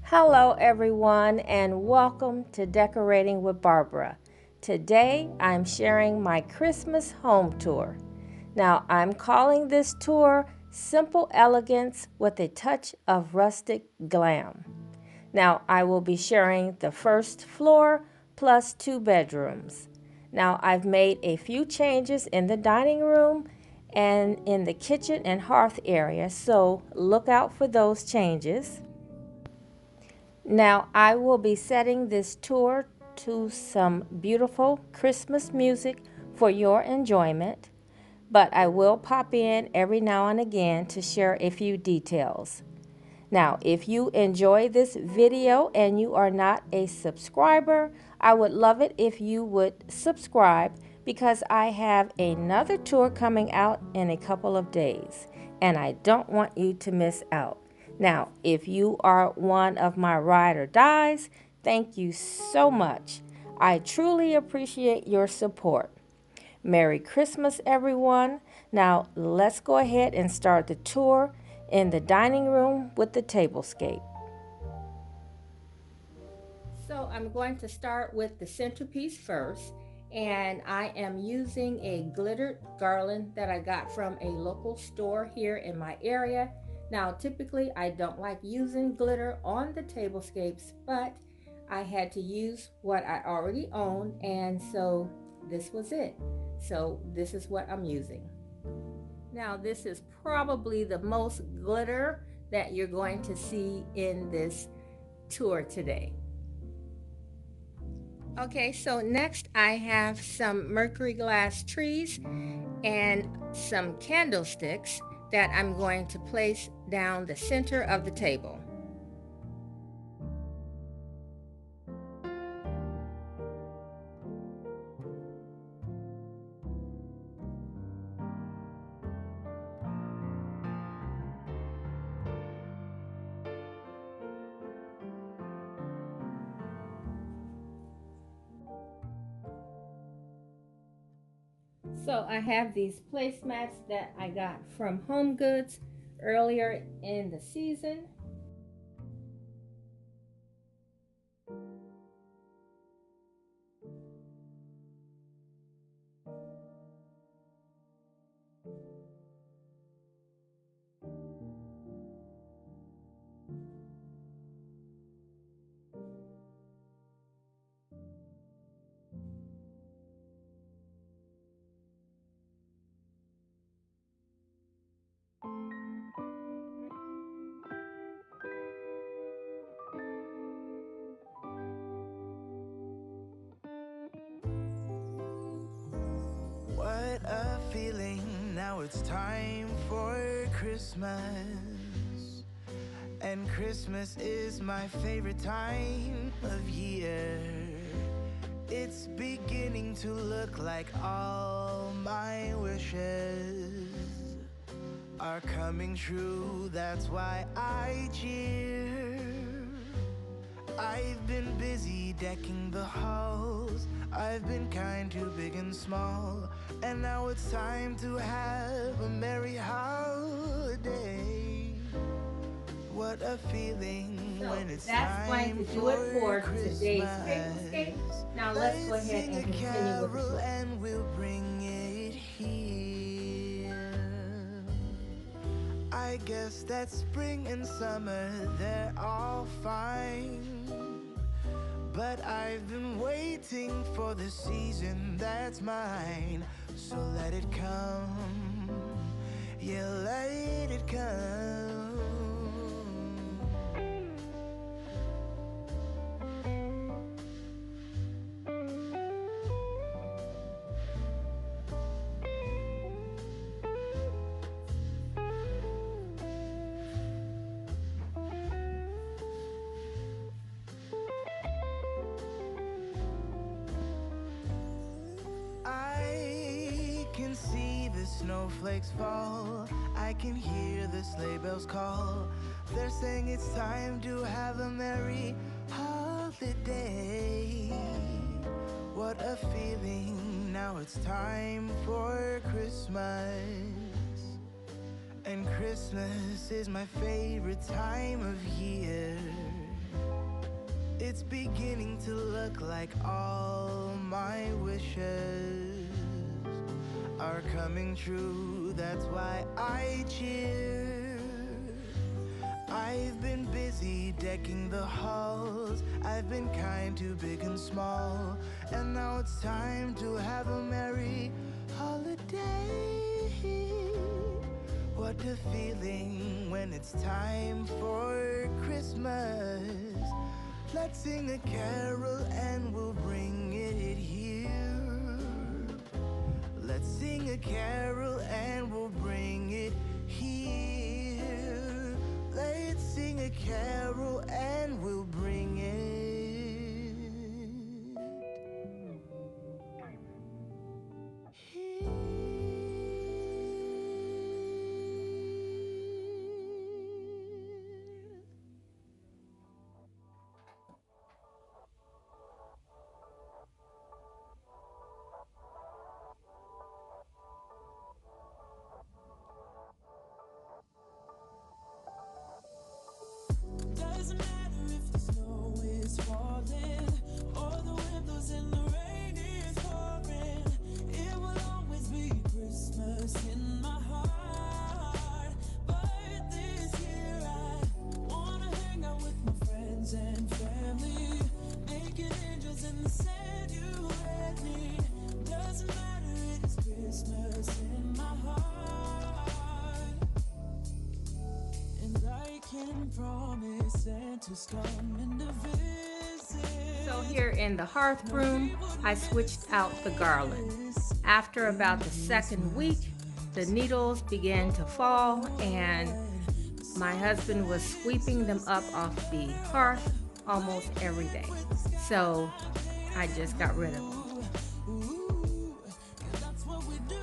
Hello, everyone, and welcome to Decorating with Barbara. Today, I'm sharing my Christmas home tour. Now, I'm calling this tour Simple Elegance with a Touch of Rustic Glam. Now, I will be sharing the first floor plus 2 bedrooms. Now, I've made a few changes in the dining room and in the kitchen and hearth area, so look out for those changes. Now, I will be setting this tour to some beautiful Christmas music for your enjoyment, but I will pop in every now and again to share a few details. Now, if you enjoy this video and you are not a subscriber, I would love it if you would subscribe because I have another tour coming out in a couple of days and I don't want you to miss out. Now, if you are one of my ride or dies, thank you so much. I truly appreciate your support. Merry Christmas, everyone. Now, let's go ahead and start the tour in the dining room with the tablescape. So I'm going to start with the centerpiece first, and I am using a glittered garland that I got from a local store here in my area. Now, typically I don't like using glitter on the tablescapes, but I had to use what I already own, and so this was it. So this is what I'm using. Now, this is probably the most glitter that you're going to see in this tour today. Okay, so next I have some mercury glass trees and some candlesticks that I'm going to place down the center of the table. So I have these placemats that I got from Home Goods earlier in the season. What a feeling, now it's time for Christmas. And Christmas is my favorite time of year. It's beginning to look like all my wishes are coming true, that's why I cheer. I've been busy decking the halls, I've been kind to big and small, and now it's time to have a merry holiday. What a feeling when it's time for Christmas. Now let's go ahead and continue with the tour. And we'll bring it here. I guess that spring and summer, they're all fine, but I've been waiting for the season that's mine. So let it come, yeah, let it come. I can see the snowflakes fall can hear the sleigh bells call. They're saying it's time to have a merry holiday. What a feeling, now it's time for Christmas. And Christmas is my favorite time of year. It's beginning to look like all my wishes are coming true. That's why I cheer. I've been busy decking the halls. I've been kind to big and small. And now it's time to have a merry holiday. What a feeling when it's time for Christmas. Let's sing a carol and we'll bring it here. Let's sing a carol and we'll bring it here. Let's sing a carol and we'll bring it here. Doesn't matter if the snow is falling or the wind blows and the rain is pouring. It will always be Christmas in my heart. But this year I wanna hang out with my friends and family, making angels in the sand, you and me. Doesn't matter, it is Christmas in my heart. And I can promise Santa's coming to visit. So here in the hearth room, I switched out the garland. After about the second week, the needles began to fall and my husband was sweeping them up off the hearth almost every day. So I just got rid of them. Ooh, that's what we do.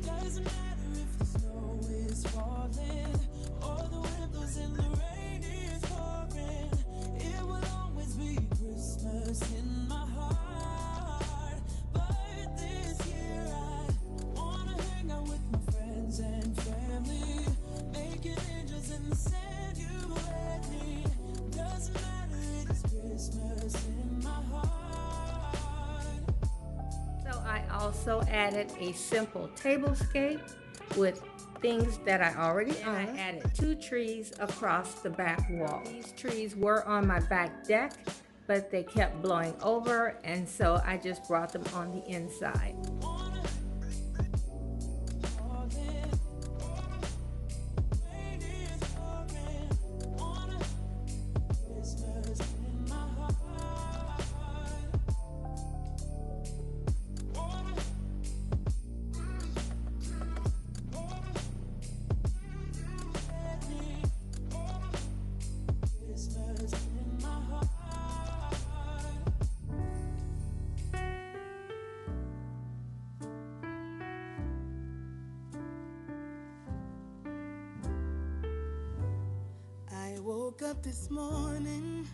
Doesn't matter if the snow is falling or the wind blows and the rain is pouring. It will always be Christmas in my heart. But this year I wanna hang out with my friends and family, making angels in the sand, you and me. Doesn't matter, it is Christmas in my heart. So I also added a simple tablescape with things that I already own. I added 2 trees across the back wall. These trees were on my back deck, but they kept blowing over, and so I just brought them on the inside. I woke up this morning,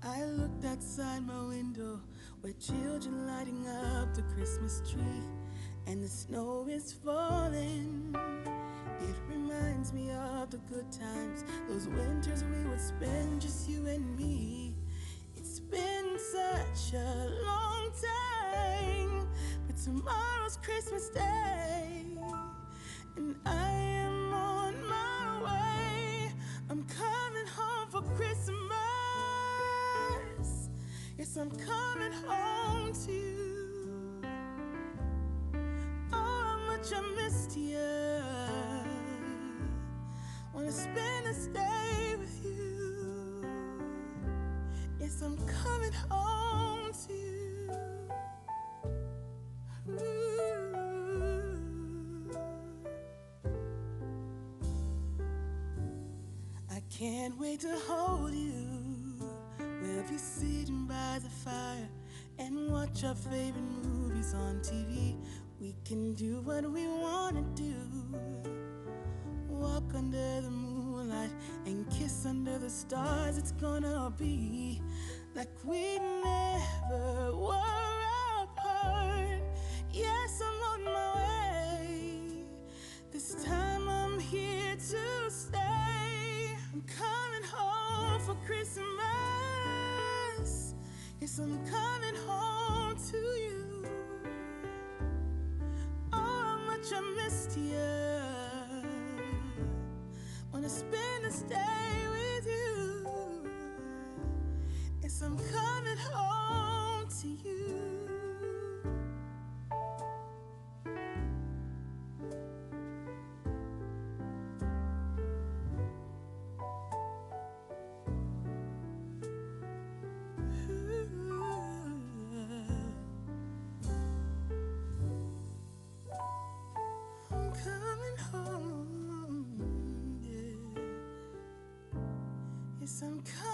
I looked outside my window where children lighting up the Christmas tree, and the snow is falling. It reminds me of the good times, those winters we would spend just you and me. It's been such a long time, but tomorrow's Christmas Day, and I am on my way. I'm coming home for Christmas. Yes, I'm coming home to you. Oh, how much I missed you. Wanna spend this day with you. Yes, I'm coming home to you. Ooh. I can't wait to hold you. We'll be sitting by the fire and watch our favorite movies on TV. We can do what we wanna do. Walk under the moonlight and kiss under the stars. It's gonna be like we never were apart. Yes, I'm on my way. This time I'm here to stay. I'm coming home for Christmas. Yes, I'm coming home to you. Oh, how much I missed you. Wanna spend this day with you. Yes, I'm coming home to you. I'm coming home, yeah. Yes, I'm coming.